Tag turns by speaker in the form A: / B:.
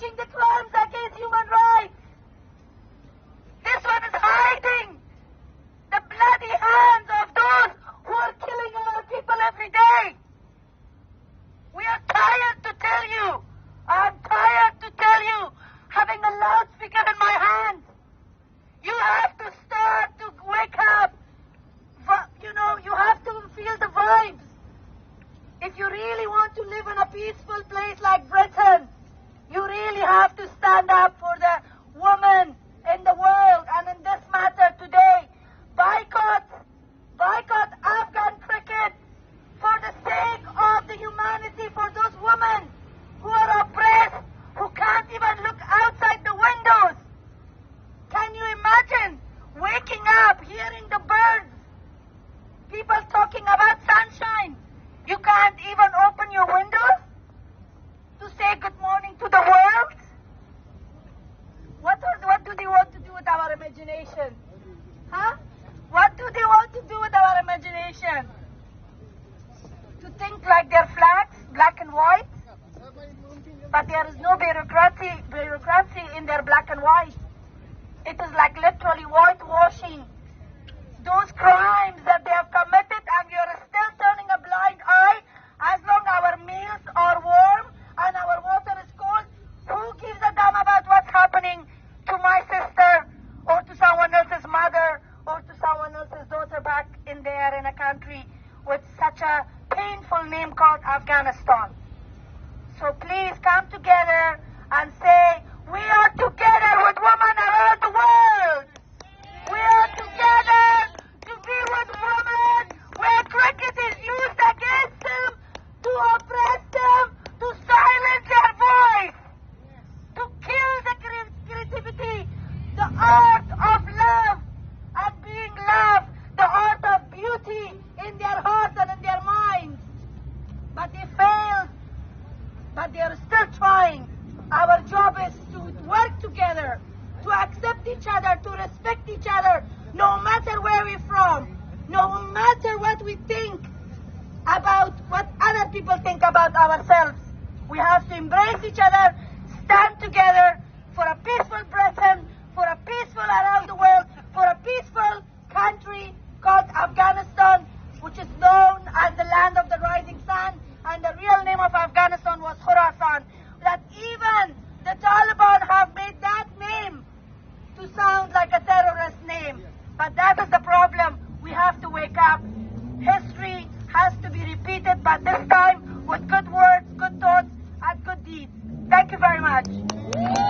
A: whitewashing the crimes against human rights. This one is hiding the bloody hands of those who are killing our people every day. We are tired to tell you. I'm tired to tell you, having a loudspeaker in my hand. You have to start to wake up. You know, you have to feel the vibes. If you really want to live in a peaceful place like Britain, you really have to stand up for the women in the world. And in this matter today, boycott Afghan cricket for the sake of the humanity, for those women who are oppressed, who can't even look outside the windows. Can you imagine waking up, hearing the birds, people talking about sunshine? You can't even open your windows to say good morning to the world? What do they want to do with our imagination? Huh? What do they want to do with our imagination? To think like their flags, black and white? But there is no bureaucracy in their black and white. It is like literally whitewashing those crimes that they have committed, and we are still turning a blind eye. As long as our meals are warm and our water is cold, who gives a damn about what's happening to my sister or to someone else's mother or to someone else's daughter back in there in a country with such a painful name called Afghanistan? So please come together and say, we are together with women around the world. We are together to be with women where cricket is used against them, to oppress them, to silence their voice, to kill the creativity, the art of love and being loved, the art of beauty in their hearts and in their minds. But they failed. But they are still trying. Our job is to work together, to accept each other, to respect each other, no matter where we're from, no matter what we think about what other people think about ourselves. We have to embrace each other, stand together for a peaceful Britain, for a peaceful around the world, for a peaceful country called Afghanistan, which is known as the land of the rising sun, and the real name of Afghanistan was Khurasaan. That even the Taliban have made that name to sound like a terrorist name. But that is the problem. We have to wake up. History has to be repeated, but this time with good words, good thoughts, and good deeds. Thank you very much.